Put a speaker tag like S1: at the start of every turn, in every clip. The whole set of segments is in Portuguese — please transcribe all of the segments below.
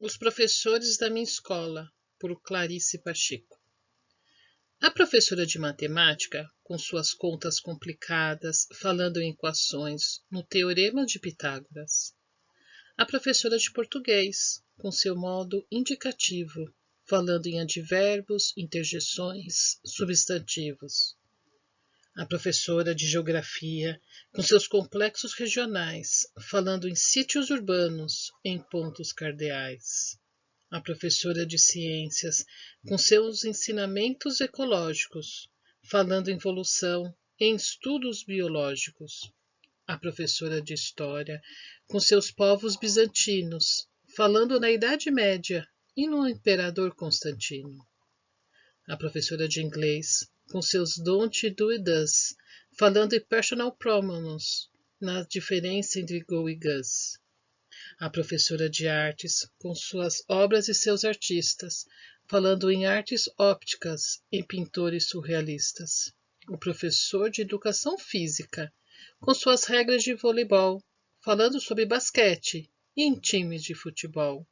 S1: Os professores da minha escola, por Clarice Pacheco. A professora de matemática, com suas contas complicadas, falando em equações, no teorema de Pitágoras. A professora de português, com seu modo indicativo, falando em advérbios, interjeções, substantivos. A professora de geografia, com seus complexos regionais, falando em sítios urbanos, em pontos cardeais. A professora de ciências, com seus ensinamentos ecológicos, falando em evolução, em estudos biológicos. A professora de história, com seus povos bizantinos, falando na Idade Média e no Imperador Constantino. A professora de inglês, com seus don't, do e does, falando em personal pronouns, na diferença entre go e gus. A professora de artes, com suas obras e seus artistas, falando em artes ópticas, em pintores surrealistas. O professor de educação física, com suas regras de voleibol, falando sobre basquete e em times de futebol.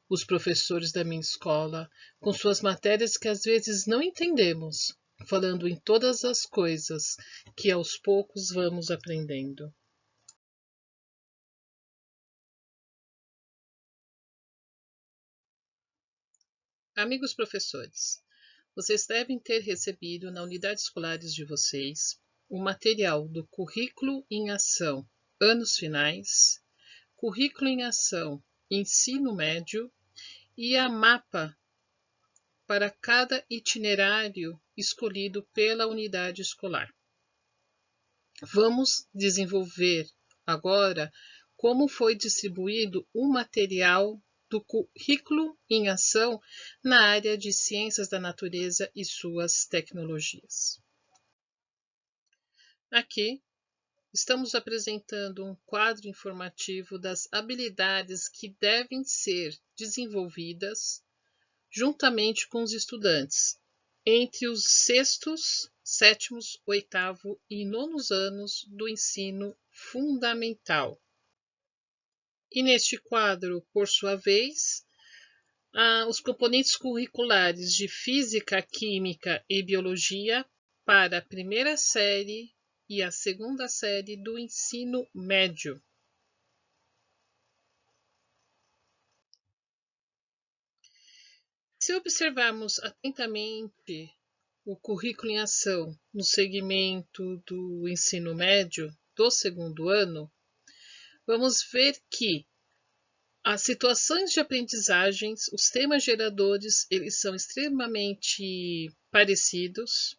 S1: Os professores da minha escola, com suas matérias que às vezes não entendemos, falando em todas as coisas que aos poucos vamos aprendendo. Amigos professores, vocês devem ter recebido na unidade escolares de vocês o material do Currículo em Ação Anos Finais, Currículo em Ação Ensino Médio e a mapa para cada itinerário escolhido pela unidade escolar. Vamos desenvolver agora como foi distribuído o material do Currículo em Ação na área de Ciências da Natureza e suas tecnologias. Aqui estamos apresentando um quadro informativo das habilidades que devem ser desenvolvidas juntamente com os estudantes entre os sextos, sétimos, oitavo e nonos anos do ensino fundamental. E neste quadro, por sua vez, os componentes curriculares de Física, Química e Biologia para a primeira série e a segunda série do ensino médio. Se observarmos atentamente o currículo em ação no segmento do ensino médio do segundo ano, vamos ver que as situações de aprendizagens, os temas geradores, eles são extremamente parecidos.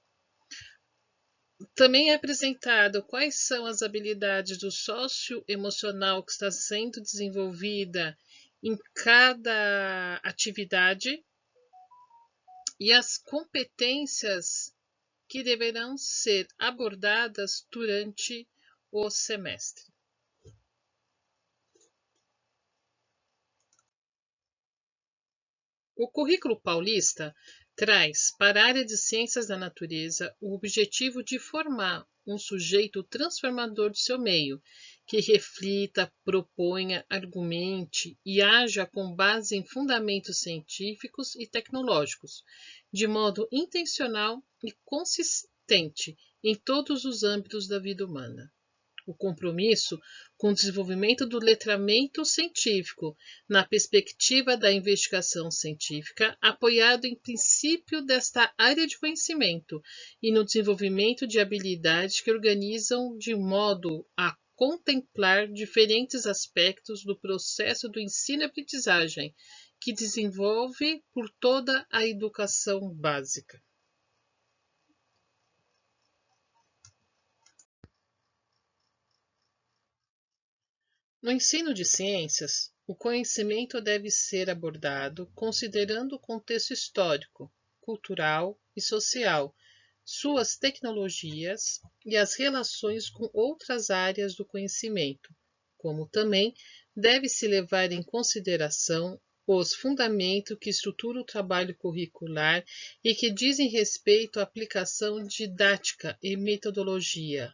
S1: Também é apresentado quais são as habilidades do socioemocional que está sendo desenvolvida em cada atividade e as competências que deverão ser abordadas durante o semestre. O currículo paulista traz para a área de ciências da natureza o objetivo de formar um sujeito transformador de seu meio, que reflita, proponha, argumente e haja com base em fundamentos científicos e tecnológicos, de modo intencional e consistente em todos os âmbitos da vida humana. O compromisso com o desenvolvimento do letramento científico na perspectiva da investigação científica, apoiado em princípio desta área de conhecimento e no desenvolvimento de habilidades que organizam de modo a contemplar diferentes aspectos do processo do ensino-aprendizagem que desenvolve por toda a educação básica. No ensino de ciências, o conhecimento deve ser abordado considerando o contexto histórico, cultural e social, suas tecnologias e as relações com outras áreas do conhecimento, como também deve-se levar em consideração os fundamentos que estruturam o trabalho curricular e que dizem respeito à aplicação didática e metodologia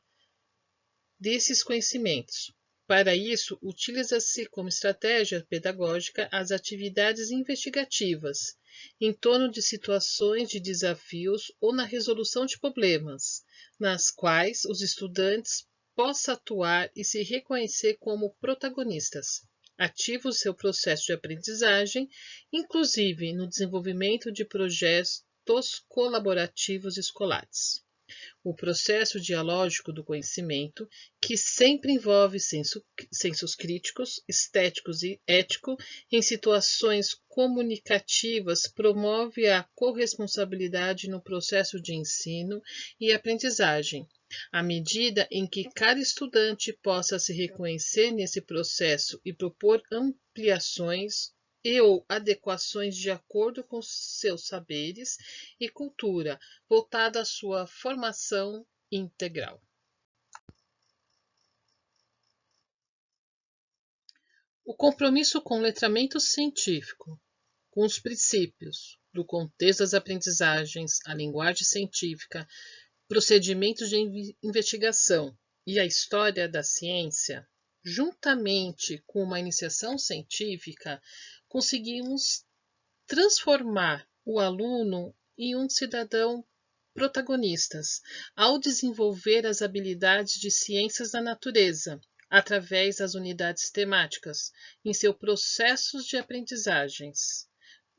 S1: desses conhecimentos, Para isso, utiliza-se como estratégia pedagógica as atividades investigativas, em torno de situações de desafios ou na resolução de problemas, nas quais os estudantes possam atuar e se reconhecer como protagonistas, ativos do seu processo de aprendizagem, inclusive no desenvolvimento de projetos colaborativos escolares. O processo dialógico do conhecimento, que sempre envolve sensos críticos, estéticos e ético, em situações comunicativas, promove a corresponsabilidade no processo de ensino e aprendizagem, à medida em que cada estudante possa se reconhecer nesse processo e propor ampliações ou adequações de acordo com seus saberes e cultura, voltada à sua formação integral. O compromisso com o letramento científico, com os princípios do contexto das aprendizagens, a linguagem científica, procedimentos de investigação e a história da ciência, juntamente com uma iniciação científica, conseguimos transformar o aluno em um cidadão protagonistas ao desenvolver as habilidades de ciências da natureza através das unidades temáticas em seus processos de aprendizagens,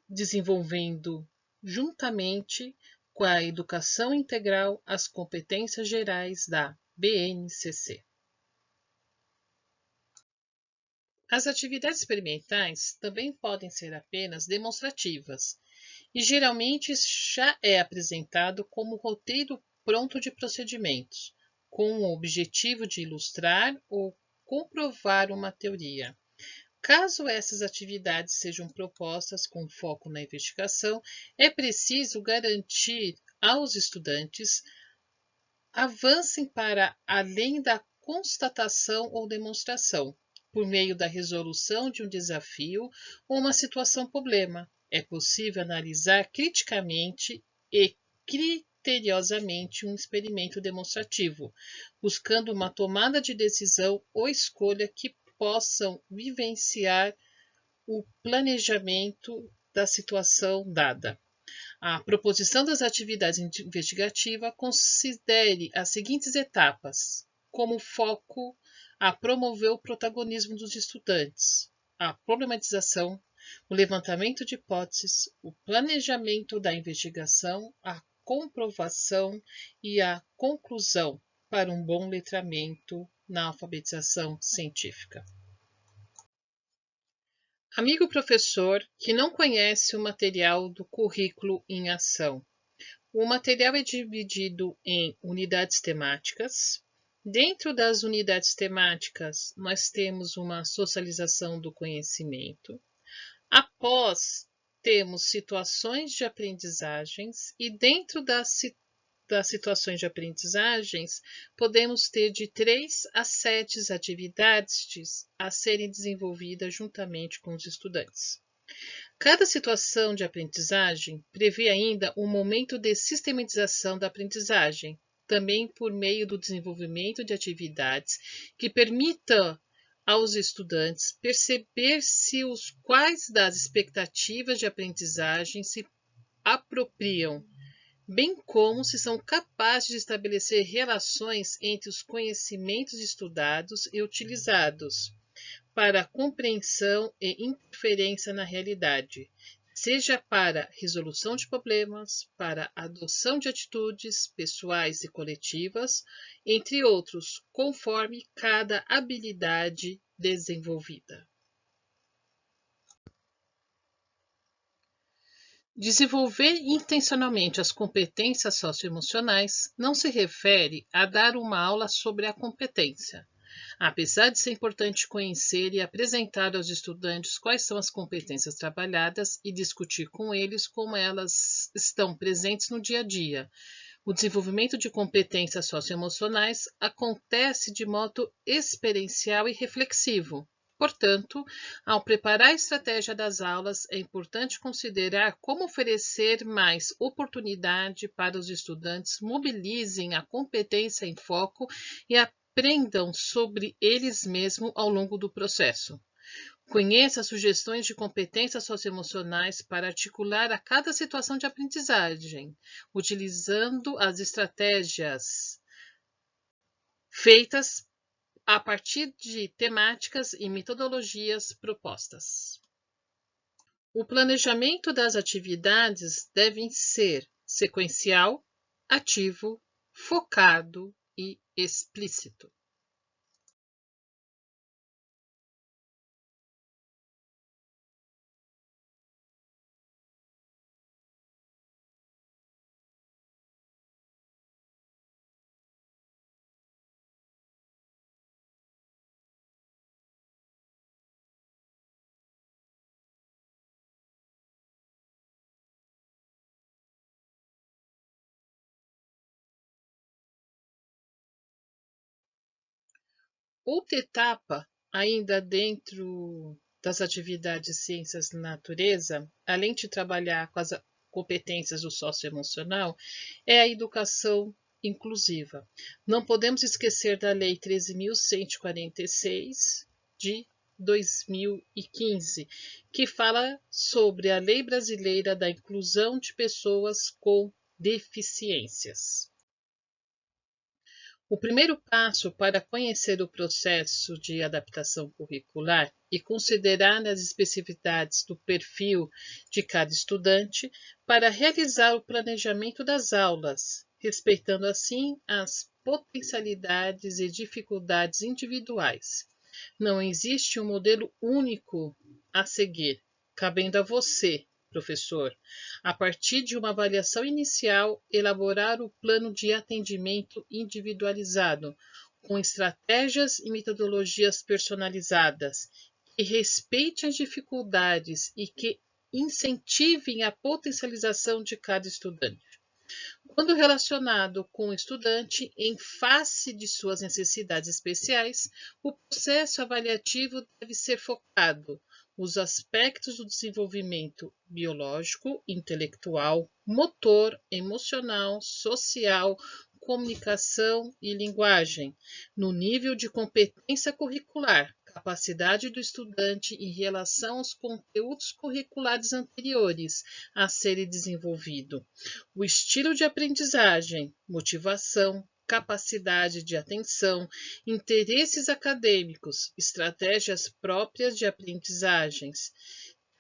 S1: desenvolvendo juntamente com a educação integral as competências gerais da BNCC. As atividades experimentais também podem ser apenas demonstrativas e geralmente já é apresentado como roteiro pronto de procedimentos, com o objetivo de ilustrar ou comprovar uma teoria. Caso essas atividades sejam propostas com foco na investigação, é preciso garantir aos estudantes avancem para além da constatação ou demonstração, por meio da resolução de um desafio ou uma situação-problema. É possível analisar criticamente e criteriosamente um experimento demonstrativo, buscando uma tomada de decisão ou escolha que possam vivenciar o planejamento da situação dada. A proposição das atividades investigativas considere as seguintes etapas, como foco a promover o protagonismo dos estudantes, a problematização, o levantamento de hipóteses, o planejamento da investigação, a comprovação e a conclusão para um bom letramento na alfabetização científica. Amigo professor que não conhece o material do currículo em ação. O material é dividido em unidades temáticas. Dentro das unidades temáticas, nós temos uma socialização do conhecimento. Após, temos situações de aprendizagens e dentro das situações de aprendizagens, podemos ter de 3 a 7 atividades a serem desenvolvidas juntamente com os estudantes. Cada situação de aprendizagem prevê ainda um momento de sistematização da aprendizagem, também por meio do desenvolvimento de atividades que permitam aos estudantes perceber se os quais das expectativas de aprendizagem se apropriam, bem como se são capazes de estabelecer relações entre os conhecimentos estudados e utilizados para a compreensão e interferência na realidade, seja para resolução de problemas, para adoção de atitudes pessoais e coletivas, entre outros, conforme cada habilidade desenvolvida. Desenvolver intencionalmente as competências socioemocionais não se refere a dar uma aula sobre a competência. Apesar de ser importante conhecer e apresentar aos estudantes quais são as competências trabalhadas e discutir com eles como elas estão presentes no dia a dia, o desenvolvimento de competências socioemocionais acontece de modo experiencial e reflexivo. Portanto, ao preparar a estratégia das aulas, é importante considerar como oferecer mais oportunidade para os estudantes mobilizem a competência em foco e aprendam sobre eles mesmos ao longo do processo. Conheça as sugestões de competências socioemocionais para articular a cada situação de aprendizagem, utilizando as estratégias feitas a partir de temáticas e metodologias propostas. O planejamento das atividades deve ser sequencial, ativo, focado e explícito. Outra etapa, ainda dentro das atividades de ciências da natureza, além de trabalhar com as competências do socioemocional, é a educação inclusiva. Não podemos esquecer da Lei 13.146 de 2015, que fala sobre a Lei Brasileira da Inclusão de Pessoas com Deficiências. O primeiro passo para conhecer o processo de adaptação curricular e considerar as especificidades do perfil de cada estudante para realizar o planejamento das aulas, respeitando assim as potencialidades e dificuldades individuais. Não existe um modelo único a seguir, cabendo a você, professor, a partir de uma avaliação inicial, elaborar o plano de atendimento individualizado, com estratégias e metodologias personalizadas, que respeitem as dificuldades e que incentivem a potencialização de cada estudante. Quando relacionado com o estudante em face de suas necessidades especiais, o processo avaliativo deve ser focado os aspectos do desenvolvimento biológico, intelectual, motor, emocional, social, comunicação e linguagem, no nível de competência curricular, capacidade do estudante em relação aos conteúdos curriculares anteriores a serem desenvolvidos, o estilo de aprendizagem, motivação, capacidade de atenção, interesses acadêmicos, estratégias próprias de aprendizagens,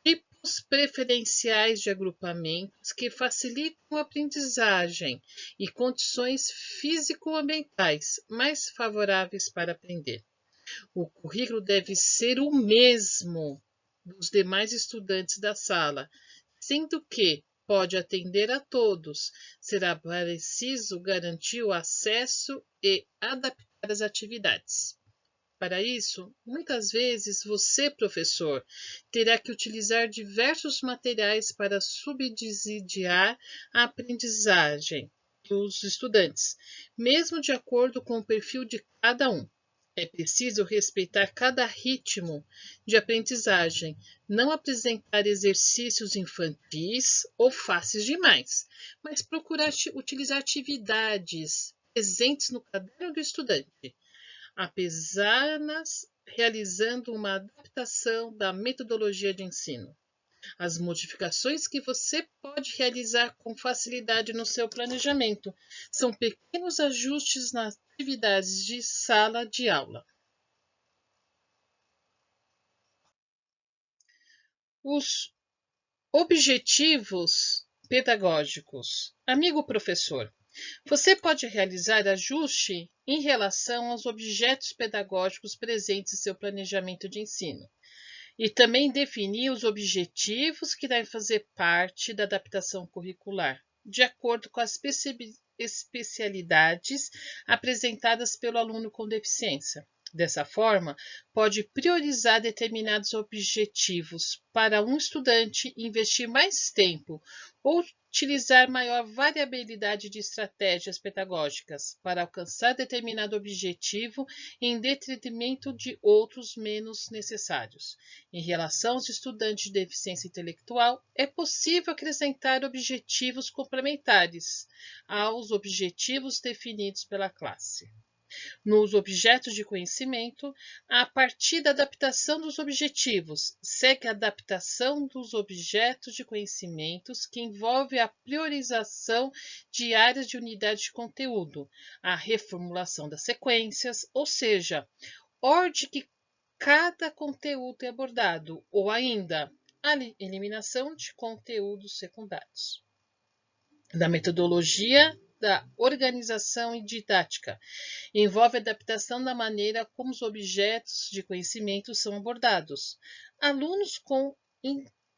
S1: tipos preferenciais de agrupamentos que facilitam a aprendizagem e condições físico-ambientais mais favoráveis para aprender. O currículo deve ser o mesmo dos demais estudantes da sala, sendo que pode atender a todos. Será preciso garantir o acesso e adaptar as atividades. Para isso, muitas vezes você, professor, terá que utilizar diversos materiais para subsidiar a aprendizagem dos estudantes, mesmo de acordo com o perfil de cada um. É preciso respeitar cada ritmo de aprendizagem, não apresentar exercícios infantis ou fáceis demais, mas procurar utilizar atividades presentes no caderno do estudante, apenas realizando uma adaptação da metodologia de ensino. As modificações que você pode realizar com facilidade no seu planejamento são pequenos ajustes nas atividades de sala de aula. Os objetivos pedagógicos. Amigo professor, você pode realizar ajuste em relação aos objetos pedagógicos presentes em seu planejamento de ensino e também definir os objetivos que devem fazer parte da adaptação curricular, de acordo com as especialidades apresentadas pelo aluno com deficiência. Dessa forma, pode priorizar determinados objetivos para um estudante, investir mais tempo ou utilizar maior variabilidade de estratégias pedagógicas para alcançar determinado objetivo em detrimento de outros menos necessários. Em relação aos estudantes de deficiência intelectual, é possível acrescentar objetivos complementares aos objetivos definidos pela classe. nos objetos de conhecimento, a partir da adaptação dos objetivos, segue a adaptação dos objetos de conhecimentos, que envolve a priorização de áreas de unidade de conteúdo, a reformulação das sequências, ou seja, ordem que cada conteúdo é abordado, ou ainda a eliminação de conteúdos secundários. Da metodologia da organização e didática, envolve a adaptação da maneira como os objetos de conhecimento são abordados. Alunos com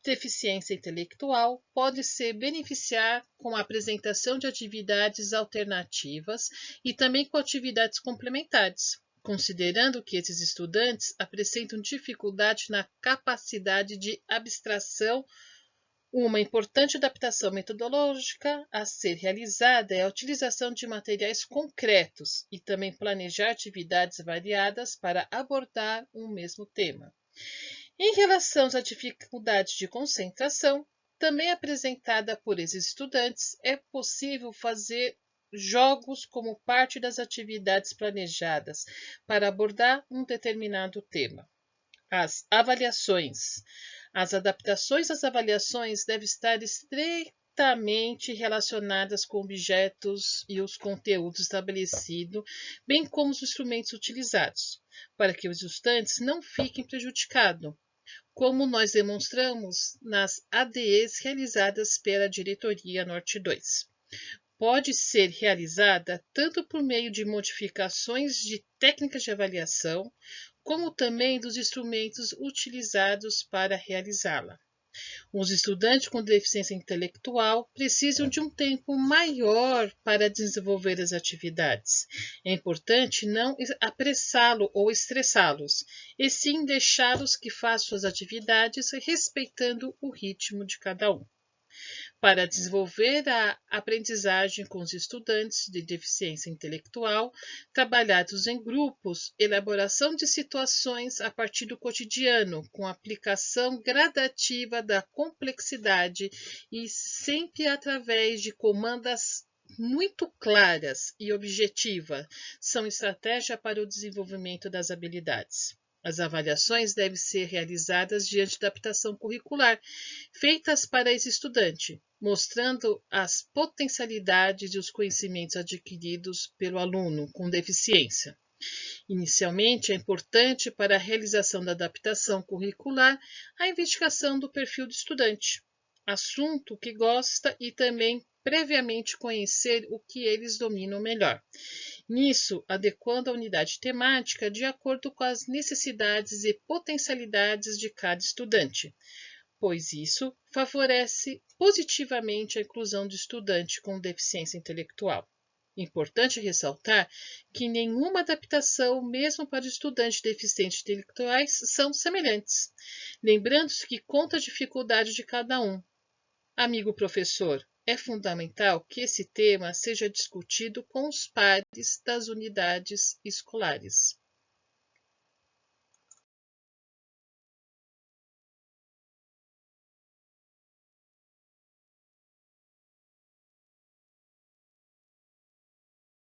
S1: deficiência intelectual podem se beneficiar com a apresentação de atividades alternativas e também com atividades complementares, considerando que esses estudantes apresentam dificuldade na capacidade de abstração. Uma importante adaptação metodológica a ser realizada é a utilização de materiais concretos e também planejar atividades variadas para abordar um mesmo tema. Em relação às dificuldades de concentração, também apresentada por esses estudantes, é possível fazer jogos como parte das atividades planejadas para abordar um determinado tema. As avaliações. As adaptações às avaliações devem estar estreitamente relacionadas com objetos e os conteúdos estabelecidos, bem como os instrumentos utilizados, para que os estudantes não fiquem prejudicados, como nós demonstramos nas ADEs realizadas pela Diretoria Norte 2. Pode ser realizada tanto por meio de modificações de técnicas de avaliação, como também dos instrumentos utilizados para realizá-la. Os estudantes com deficiência intelectual precisam de um tempo maior para desenvolver as atividades. É importante não apressá-los ou estressá-los, e sim deixá-los que façam suas atividades respeitando o ritmo de cada um. Para desenvolver a aprendizagem com os estudantes de deficiência intelectual, trabalhados em grupos, elaboração de situações a partir do cotidiano, com aplicação gradativa da complexidade e sempre através de comandas muito claras e objetivas, são estratégias para o desenvolvimento das habilidades. As avaliações devem ser realizadas diante da adaptação curricular, feitas para esse estudante, mostrando as potencialidades e os conhecimentos adquiridos pelo aluno com deficiência. Inicialmente, é importante para a realização da adaptação curricular a investigação do perfil do estudante, assunto que gosta e também previamente conhecer o que eles dominam melhor. Nisso, adequando a unidade temática de acordo com as necessidades e potencialidades de cada estudante, pois isso favorece positivamente a inclusão do estudante com deficiência intelectual. Importante ressaltar que nenhuma adaptação, mesmo para estudantes deficientes intelectuais, são semelhantes, lembrando-se que conta a dificuldade de cada um. Amigo professor, é fundamental que esse tema seja discutido com os pares das unidades escolares.